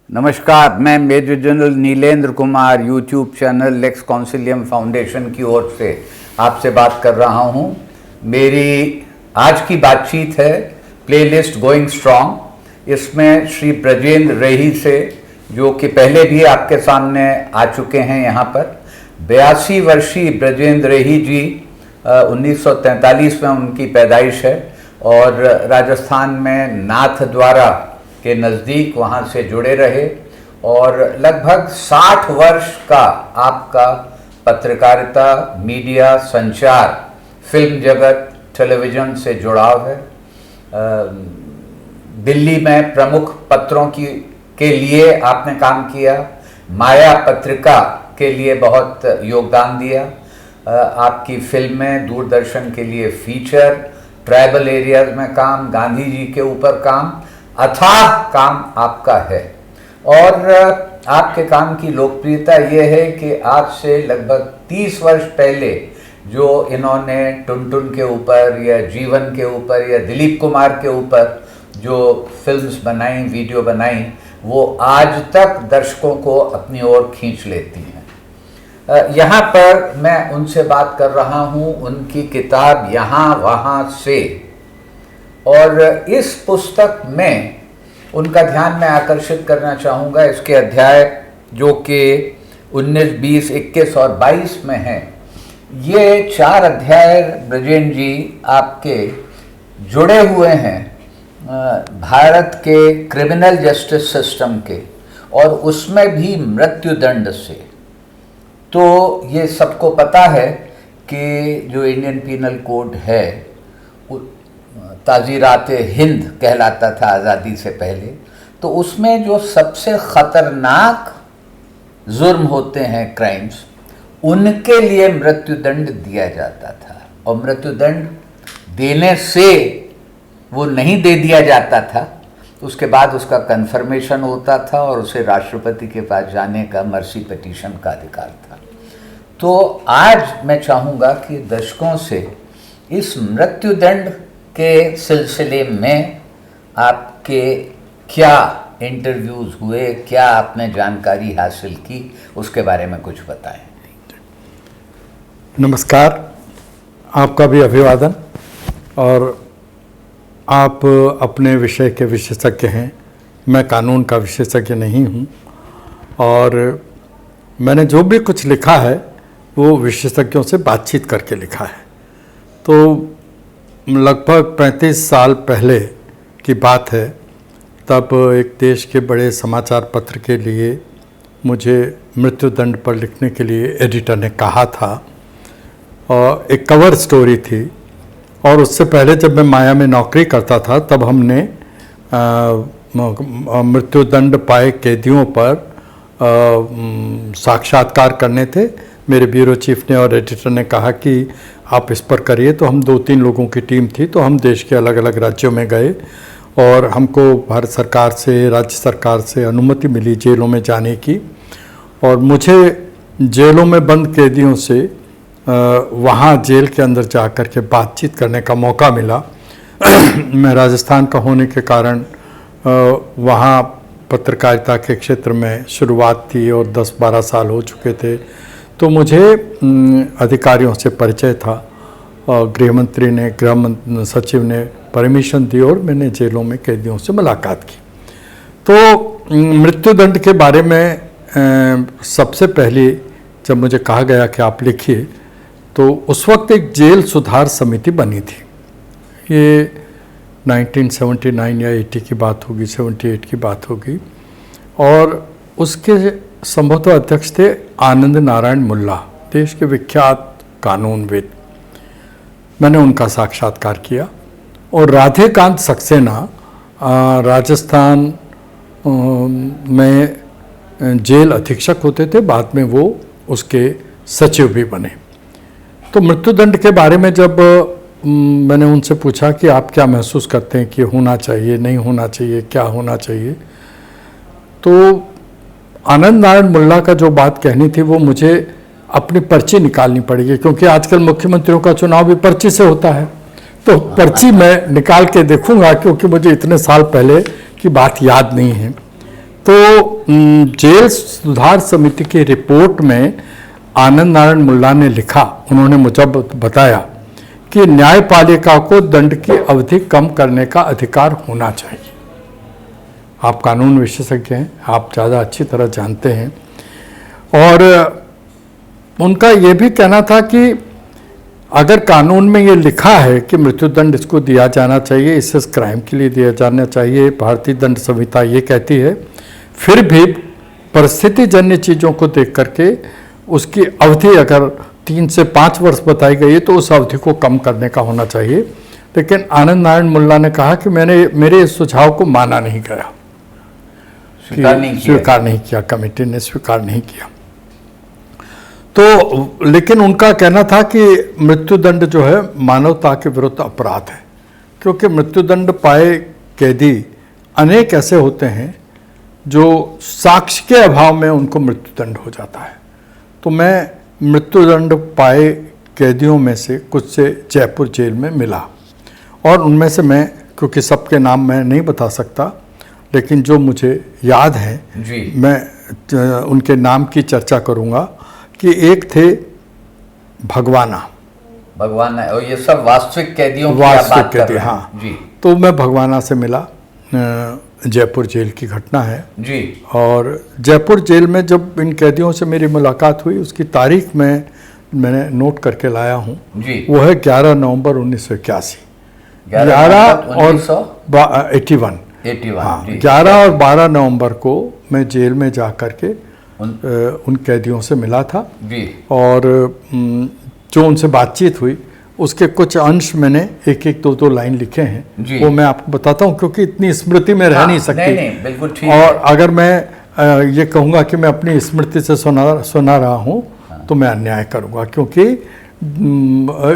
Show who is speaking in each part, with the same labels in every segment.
Speaker 1: नमस्कार, मैं Major General Nilendra Kumar YouTube channel Lex Consilium Foundation की ओर से आपसे बात कर रहा हूं। मेरी आज की बातचीत है प्लेलिस्ट गोइंग स्ट्रॉन्ग। इसमें श्री ब्रजेंद्र रेही से, जो कि पहले भी आपके सामने आ चुके हैं यहाँ पर। 82 वर्षीय ब्रजेंद्र रेही जी 1943 में उनकी पैदाइश है और राजस्थान में नाथद्वारा के नज़दीक वहाँ से जुड़े रहे और लगभग 60 वर्ष का आपका पत्रकारिता, मीडिया, संचार, फिल्म जगत, टेलीविज़न से जुड़ाव है। दिल्ली में प्रमुख पत्रों के लिए आपने काम किया, माया पत्रिका के लिए बहुत योगदान दिया। आपकी फिल्में, दूरदर्शन के लिए फीचर, ट्राइबल एरियाज में काम, गांधी जी के ऊपर काम, अथाह काम आपका है। और आपके काम की लोकप्रियता ये है कि आज से लगभग 30 वर्ष पहले जो इन्होंने टुनटुन के ऊपर या जीवन के ऊपर या दिलीप कुमार के ऊपर जो फिल्म्स बनाई, वीडियो बनाई, वो आज तक दर्शकों को अपनी ओर खींच लेती हैं। यहाँ पर मैं उनसे बात कर रहा हूँ उनकी किताब यहाँ वहाँ से, और इस पुस्तक में उनका ध्यान मैं आकर्षित करना चाहूँगा। इसके अध्याय जो कि 19, 20, 21 और 22 में हैं, ये 4 अध्याय ब्रजेंद्र जी आपके जुड़े हुए हैं भारत के क्रिमिनल जस्टिस सिस्टम के, और उसमें भी मृत्युदंड से। तो ये सबको पता है कि जो इंडियन पीनल कोड है ताज़ीरात हिंद कहलाता था आज़ादी से पहले, तो उसमें जो सबसे ख़तरनाक जुर्म होते हैं, क्राइम्स, उनके लिए मृत्युदंड दिया जाता था। और मृत्युदंड देने से वो नहीं दे दिया जाता था, उसके बाद उसका कन्फर्मेशन होता था और उसे राष्ट्रपति के पास जाने का, मर्सी पिटीशन का अधिकार था। तो आज मैं चाहूँगा कि दर्शकों से इस मृत्युदंड के सिलसिले में आपके क्या इंटरव्यूज़ हुए, क्या आपने जानकारी हासिल की, उसके बारे में कुछ बताएं।
Speaker 2: नमस्कार, आपका भी अभिवादन। और आप अपने विषय के विशेषज्ञ हैं, मैं कानून का विशेषज्ञ नहीं हूँ, और मैंने जो भी कुछ लिखा है वो विशेषज्ञों से बातचीत करके लिखा है। तो लगभग 35 साल पहले की बात है, तब एक देश के बड़े समाचार पत्र के लिए मुझे मृत्युदंड पर लिखने के लिए एडिटर ने कहा था, और एक कवर स्टोरी थी। और उससे पहले जब मैं माया में नौकरी करता था, तब हमने मृत्युदंड पाए कैदियों पर साक्षात्कार करने थे। मेरे ब्यूरो चीफ ने और एडिटर ने कहा कि आप इस पर करिए। तो हम 2-3 लोगों की टीम थी, तो हम देश के अलग अलग राज्यों में गए और हमको भारत सरकार से, राज्य सरकार से अनुमति मिली जेलों में जाने की। और मुझे जेलों में बंद कैदियों से वहाँ जेल के अंदर जा कर के बातचीत करने का मौका मिला। मैं राजस्थान का होने के कारण वहाँ पत्रकारिता के क्षेत्र में शुरुआत थी और 10-12 साल हो चुके थे, तो मुझे अधिकारियों से परिचय था। और गृह मंत्री ने, गृह सचिव ने परमिशन दी और मैंने जेलों में कैदियों से मुलाकात की। तो मृत्युदंड के बारे में सबसे पहले जब मुझे कहा गया कि आप लिखिए, तो उस वक्त एक जेल सुधार समिति बनी थी। ये 1979 या 80 की बात होगी, 78 की बात होगी। और उसके संभवतः अध्यक्ष थे आनंद नारायण मुल्ला, देश के विख्यात कानूनविद। मैंने उनका साक्षात्कार किया। और राधेकांत सक्सेना राजस्थान में जेल अधीक्षक होते थे, बाद में वो उसके सचिव भी बने। तो मृत्युदंड के बारे में जब मैंने उनसे पूछा कि आप क्या महसूस करते हैं कि होना चाहिए, नहीं होना चाहिए, क्या होना चाहिए, तो आनंद नारायण मुल्ला का जो बात कहनी थी वो मुझे अपनी पर्ची निकालनी पड़ेगी, क्योंकि आजकल मुख्यमंत्रियों का चुनाव भी पर्ची से होता है। तो पर्ची मैं निकाल के देखूंगा, क्योंकि मुझे इतने साल पहले की बात याद नहीं है। तो जेल सुधार समिति की रिपोर्ट में आनंद नारायण मुल्ला ने लिखा, उन्होंने मुझे बताया कि न्यायपालिका को दंड की अवधि कम करने का अधिकार होना चाहिए। आप कानून विशेषज्ञ हैं, आप ज़्यादा अच्छी तरह जानते हैं। और उनका ये भी कहना था कि अगर कानून में ये लिखा है कि मृत्युदंड इसको दिया जाना चाहिए, इसे क्राइम के लिए दिया जाना चाहिए, भारतीय दंड संहिता ये कहती है, फिर भी परिस्थितिजन्य चीज़ों को देख करके उसकी अवधि अगर 3 से 5 वर्ष बताई गई है तो उस अवधि को कम करने का होना चाहिए। लेकिन आनंद नारायण मुल्ला ने कहा कि मेरे इस सुझाव को माना नहीं गया, स्वीकार नहीं किया, कमेटी ने स्वीकार नहीं किया। तो लेकिन उनका कहना था कि मृत्युदंड जो है मानवता के विरुद्ध अपराध है, क्योंकि मृत्युदंड पाए कैदी अनेक ऐसे होते हैं जो साक्ष्य के अभाव में उनको मृत्युदंड हो जाता है। तो मैं मृत्युदंड पाए कैदियों में से कुछ से जयपुर जेल में मिला, और उनमें से मैं, क्योंकि सबके नाम मैं नहीं बता सकता, लेकिन जो मुझे याद है मैं उनके नाम की चर्चा करूंगा कि एक थे भगवाना,
Speaker 1: और ये सब वास्तविक कैदियों की
Speaker 2: वास्तविक
Speaker 1: बात कर
Speaker 2: कैदी,
Speaker 1: रहे हैं।
Speaker 2: हाँ
Speaker 1: जी।
Speaker 2: तो मैं भगवाना से मिला, जयपुर जेल की घटना है
Speaker 1: जी।
Speaker 2: और जयपुर जेल में जब इन कैदियों से मेरी मुलाकात हुई, उसकी तारीख मैंने नोट करके लाया हूँ
Speaker 1: जी।
Speaker 2: वो है 11 नवंबर 1981।
Speaker 1: 11
Speaker 2: और 81 हाँ,
Speaker 1: जी।
Speaker 2: 11 और 12 नवंबर को मैं जेल में जा करके उन कैदियों से मिला था
Speaker 1: जी।
Speaker 2: और जो उनसे बातचीत हुई उसके कुछ अंश मैंने एक 2 लाइन लिखे हैं, वो मैं आपको बताता हूँ, क्योंकि इतनी स्मृति में रह नहीं सकती।
Speaker 1: नहीं, बिल्कुल ठीक
Speaker 2: और
Speaker 1: है।
Speaker 2: अगर मैं ये कहूँगा कि मैं अपनी स्मृति से सुना रहा हूँ तो मैं अन्याय करूँगा, क्योंकि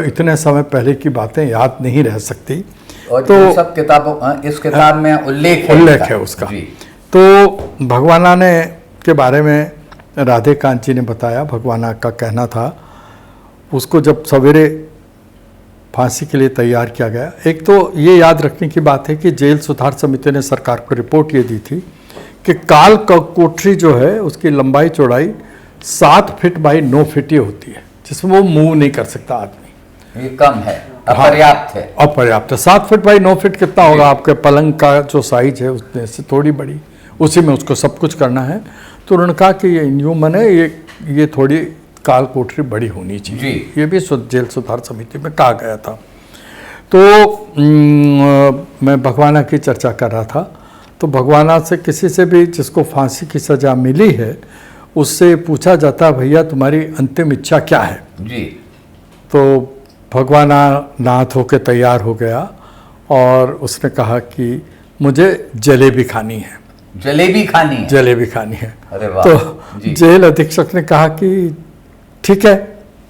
Speaker 2: इतने समय पहले की बातें याद नहीं रह सकती।
Speaker 1: और तो सब किताबों, इस किताब में उल्लेख
Speaker 2: है उसका। तो भगवाना ने के बारे में राधेकांत जी ने बताया। भगवाना का कहना था, उसको जब सवेरे फांसी के लिए तैयार किया गया, एक तो ये याद रखने की बात है कि जेल सुधार समिति ने सरकार को रिपोर्ट ये दी थी कि काल कोठरी जो है उसकी लंबाई चौड़ाई 7 फीट बाई 9 फीट ही होती है, जिसमें वो मूव नहीं कर सकता आदमी।
Speaker 1: ये कम है, अपर्याप्त है।
Speaker 2: अपर्याप्त है। 7 फीट बाई 9 फीट कितना होगा? आपके पलंग का जो साइज है उसमें से थोड़ी बड़ी, उसी में उसको सब कुछ करना है। तो उन्होंने कहा कि ये इनह्यूमन है, ये थोड़ी काल कोठरी बड़ी होनी चाहिए। ये भी जेल सुधार समिति में कहा गया था। तो मैं भगवाना की चर्चा कर रहा था, तो भगवाना से किसी से भी जिसको फांसी की सज़ा मिली है उससे पूछा जाता, भैया तुम्हारी अंतिम इच्छा क्या है?
Speaker 1: जी।
Speaker 2: तो भगवाना नाथ होकर तैयार हो गया और उसने कहा कि मुझे जलेबी खानी है।
Speaker 1: जलेबी खानी है?
Speaker 2: जलेबी खानी है।
Speaker 1: अरे वाह।
Speaker 2: तो जेल अधीक्षक ने कहा कि ठीक है,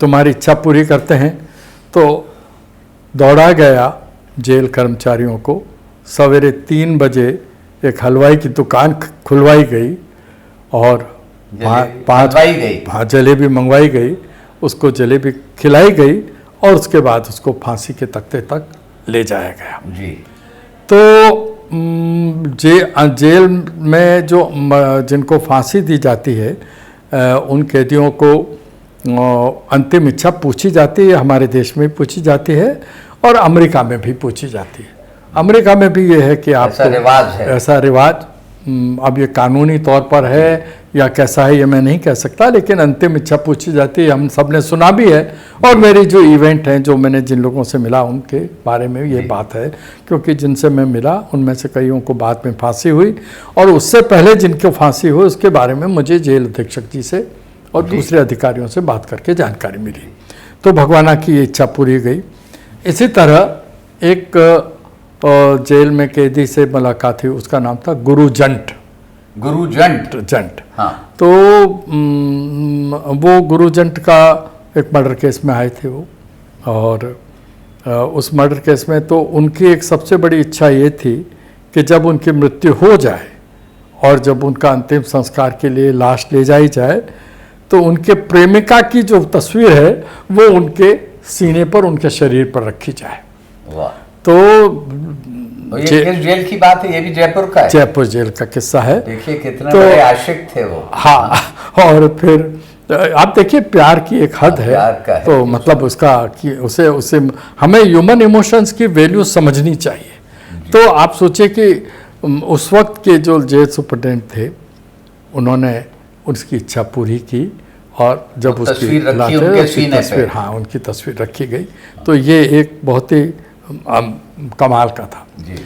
Speaker 2: तुम्हारी इच्छा पूरी करते हैं। तो दौड़ा गया जेल कर्मचारियों को। सवेरे 3 बजे एक हलवाई की दुकान खुलवाई गई और 5 जलेबी मंगवाई गई, उसको जलेबी खिलाई गई और उसके बाद उसको फांसी के तख्ते तक ले जाया गया।
Speaker 1: जी।
Speaker 2: तो जेल में जो जिनको फांसी दी जाती है उन कैदियों को अंतिम इच्छा पूछी जाती है। हमारे देश में पूछी जाती है और अमेरिका में भी पूछी जाती है। अमेरिका में भी ये है कि आपको ऐसा रिवाज, अब ये कानूनी तौर पर है या कैसा है ये मैं नहीं कह सकता, लेकिन अंतिम इच्छा पूछी जाती है। हम सब ने सुना भी है और मेरी जो इवेंट हैं, जो मैंने जिन लोगों से मिला उनके बारे में ये बात है, क्योंकि जिनसे मैं मिला उनमें से कईयों को बाद में फांसी हुई और उससे पहले जिनको फांसी हुई उसके बारे में मुझे जेल अधीक्षक जी से और दूसरे अधिकारियों से बात करके जानकारी मिली। तो भगवाना की ये इच्छा पूरी गई। इसी तरह एक जेल में कैदी से मुलाकात हुई, उसका नाम था गुरुजंट। जंट।
Speaker 1: हाँ।
Speaker 2: तो वो गुरुजंट का एक मर्डर केस में आए थे वो, और उस मर्डर केस में तो उनकी एक सबसे बड़ी इच्छा ये थी कि जब उनकी मृत्यु हो जाए और जब उनका अंतिम संस्कार के लिए लाश ले जाई जाए तो उनके प्रेमिका की जो तस्वीर है वो उनके सीने पर, उनके शरीर पर रखी जाए।
Speaker 1: वाह।
Speaker 2: तो
Speaker 1: और ये किस जेल की बात है? ये भी जयपुर का है?
Speaker 2: जयपुर जेल का किस्सा है।
Speaker 1: देखिए कितने बड़े आशिक थे वो।
Speaker 2: हाँ, और फिर आप देखिए प्यार की एक हद है,
Speaker 1: प्यार का है।
Speaker 2: तो मतलब उसका कि उसे उसे हमें ह्यूमन इमोशंस की वैल्यू समझनी चाहिए। तो आप सोचिए कि उस वक्त के जो जेल सुपरिटेंडेंट थे, उन्होंने उसकी इच्छा पूरी की, और जब उसकी
Speaker 1: तस्वीर रखी
Speaker 2: लाते
Speaker 1: उनके
Speaker 2: उसकी
Speaker 1: सीने पे।
Speaker 2: तस्वीर, हाँ, उनकी तस्वीर रखी गई। तो ये एक बहुत ही कमाल का था।
Speaker 1: जी।